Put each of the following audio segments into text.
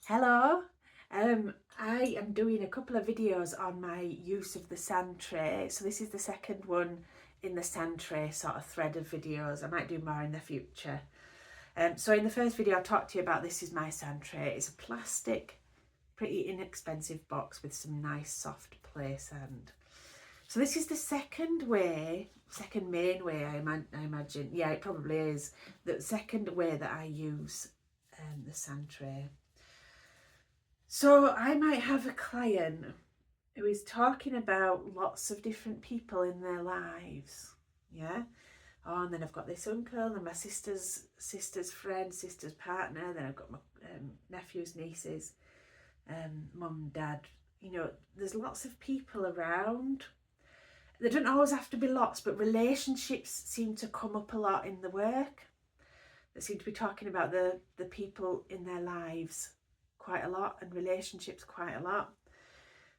Hello, I am doing a couple of videos on my use of the sand tray. So this is the second one in the sand tray sort of thread of videos. I might do more in the future. So in the first video I talked to you about this is my sand tray. It's a plastic, pretty inexpensive box with some nice soft play sand. So this is the second main way I imagine, yeah it probably is, the second way that I use the sand tray. So I might have a client who is talking about lots of different people in their lives, yeah. Oh, and then I've got this uncle and my sister's friend, sister's partner. Then I've got my nephews, nieces, mum, dad. You know, there's lots of people around. There don't always have to be lots, but relationships seem to come up a lot in the work. They seem to be talking about the people in their lives quite a lot, and relationships quite a lot.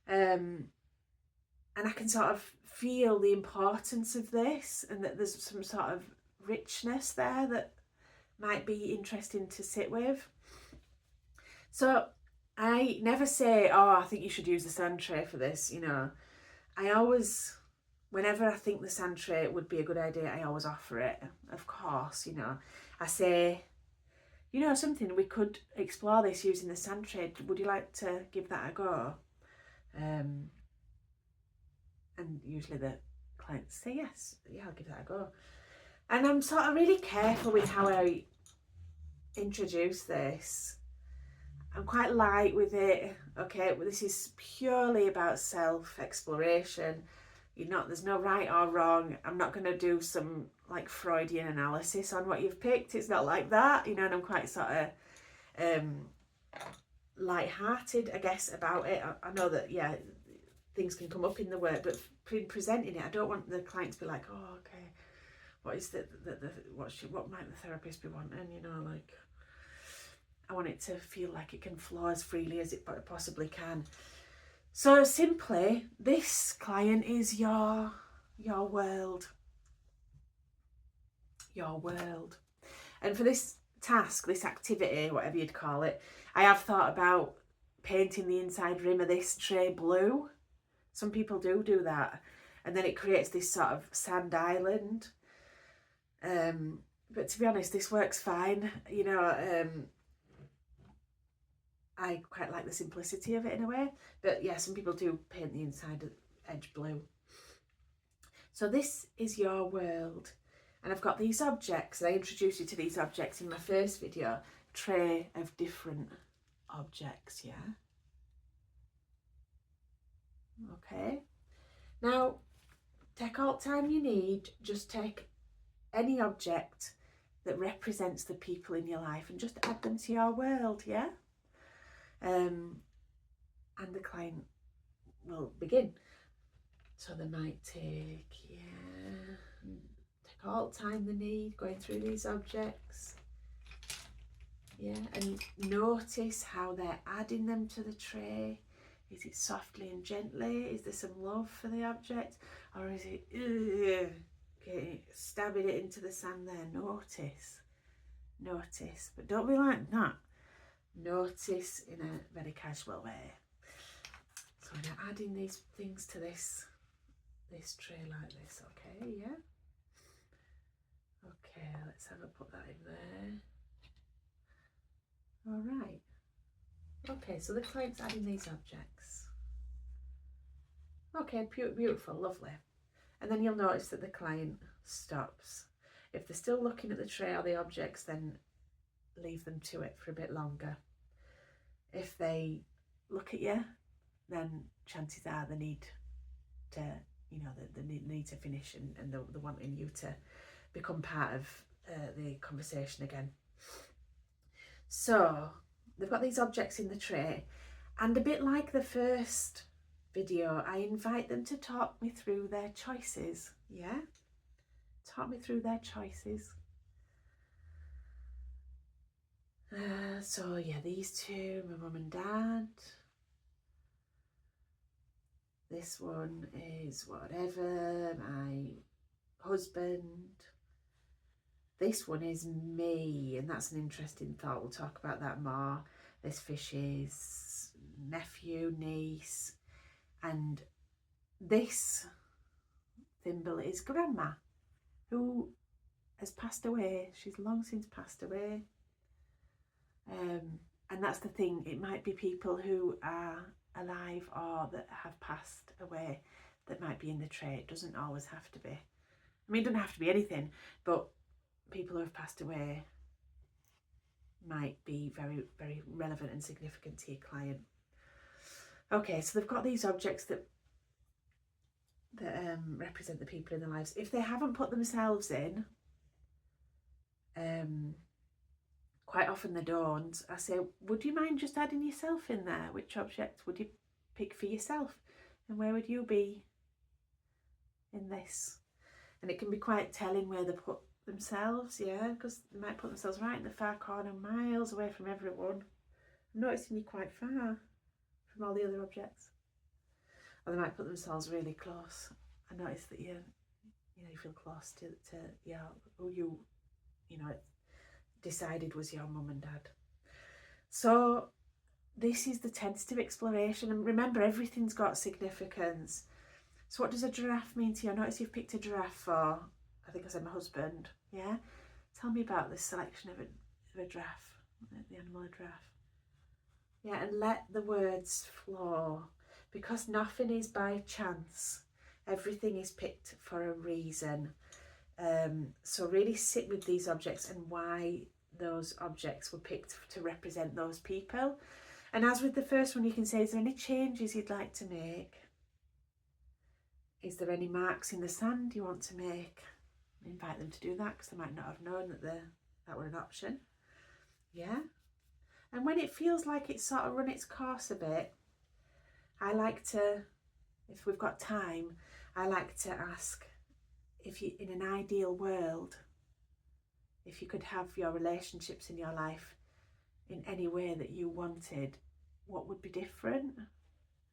And I can sort of feel the importance of this, and that there's some sort of richness there that might be interesting to sit with. So I never say, oh, I think you should use the sand tray for this, you know. I always, whenever I think the sand tray would be a good idea, I always offer it, of course, you know. I say, you know something, we could explore this using the sand tray. Would you like to give that a go? And usually the clients say yes, yeah, I'll give that a go. And I'm sort of really careful with how I introduce this. I'm quite light with it. Okay, this is purely about self-exploration. There's no right or wrong. I'm not going to do some like Freudian analysis on what you've picked. It's not like that, you know, and I'm quite sort of light-hearted, I guess, about it. I know that, yeah, things can come up in the work, but in presenting it, I don't want the client to be like, oh, okay, what is what might the therapist be wanting, you know, like, I want it to feel like it can flow as freely as it possibly can. So simply, this client is your world. Your world. And for this task, this activity, whatever you'd call it, I have thought about painting the inside rim of this tray blue. Some people do that. And then it creates this sort of sand island. But to be honest, this works fine. You know, I quite like the simplicity of it in a way. But yeah, some people do paint the inside edge blue. So this is your world. And I've got these objects. I introduced you to these objects in my first video. Tray of different objects, yeah? Okay. Now, take all the time you need. Just take any object that represents the people in your life and just add them to your world, yeah? And the client will begin. So they might take all the time they need going through these objects. Yeah, and notice how they're adding them to the tray. Is it softly and gently? Is there some love for the object? Or is it okay, stabbing it into the sand there? Notice. But don't be like that. Notice in a very casual way. So I'm adding these things to this tray like this, okay, yeah? Okay, let's have a put that in there. All right. Okay, so the client's adding these objects. Okay, beautiful, lovely. And then you'll notice that the client stops. If they're still looking at the tray or the objects, then leave them to it for a bit longer. If they look at you, then chances are they need to, you know, they need to finish, and they're wanting you to become part of the conversation again. So they've got these objects in the tray, and a bit like the first video, I invite them to talk me through their choices, yeah? Talk me through their choices. So yeah, these two, my mum and dad. This one is whatever, my husband. This one is me, and that's an interesting thought. We'll talk about that more. this fish's nephew, niece, and this thimble is grandma, who has passed away. She's long since passed away. And that's the thing, it might be people who are alive or that have passed away that might be in the tray. It doesn't always have to be. I mean, it doesn't have to be anything, but people who have passed away might be very, very relevant and significant to your client. Okay, so they've got these objects that represent the people in their lives. If they haven't put themselves in, quite often they don't, I say, would you mind just adding yourself in there? Which object would you pick for yourself? And where would you be in this? And it can be quite telling where they put themselves, yeah, because they might put themselves right in the far corner, miles away from everyone. I'm noticing you're quite far from all the other objects. Or they might put themselves really close. I notice that you feel close to who you decided was your mum and dad. So this is the tentative exploration, and remember, everything's got significance. So what does a giraffe mean to you? I notice you've picked a giraffe for, I think I said my husband. Yeah, tell me about this selection of a giraffe, the animal a giraffe. Yeah, and let the words flow, because nothing is by chance. Everything is picked for a reason. So really sit with these objects and why those objects were picked to represent those people. And as with the first one, you can say, is there any changes you'd like to make? Is there any marks in the sand you want to make? Invite them to do that, because they might not have known that that were an option. Yeah. And when it feels like it's sort of run its course a bit, I like to, if we've got time, I like to ask, if you, in an ideal world, if you could have your relationships in your life in any way that you wanted, what would be different? And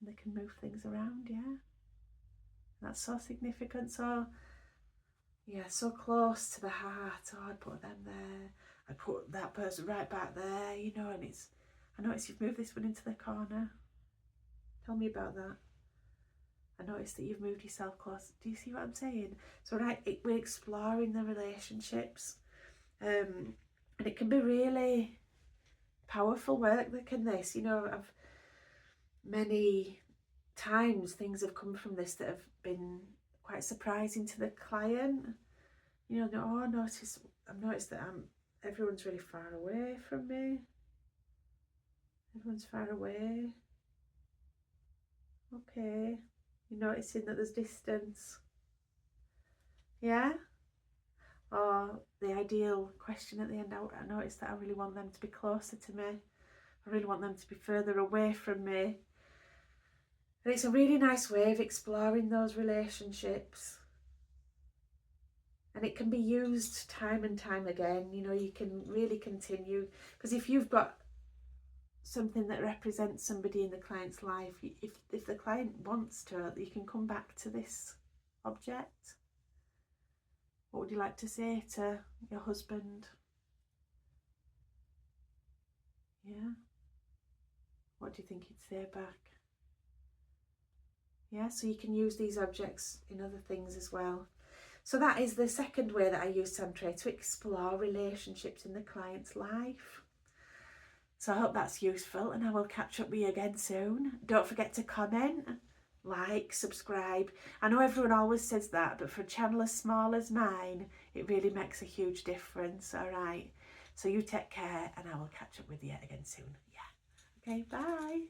they can move things around, yeah. That's so significant. So, yeah, so close to the heart. Oh, I'd put them there. I'd put that person right back there, and I notice you've moved this one into the corner. Tell me about that. I noticed that you've moved yourself close. Do you see what I'm saying? So we're exploring the relationships, and it can be really powerful work. I've many times things have come from this that have been quite surprising to the client. I've noticed that everyone's really far away from me. Everyone's far away. Okay. You're noticing that there's distance. Yeah? Or the ideal question at the end, I noticed that I really want them to be closer to me. I really want them to be further away from me. And it's a really nice way of exploring those relationships. And it can be used time and time again. You can really continue. Because if you've got something that represents somebody in the client's life, if the client wants to, you can come back to this object. What would you like to say to your husband? Yeah? What do you think he'd say back? Yeah, so you can use these objects in other things as well. So that is the second way that I use Tantra, to explore relationships in the client's life. So I hope that's useful, and I will catch up with you again soon. Don't forget to comment, like, subscribe. I know everyone always says that, but for a channel as small as mine, it really makes a huge difference. All right. So you take care, and I will catch up with you again soon. Yeah. Okay, bye.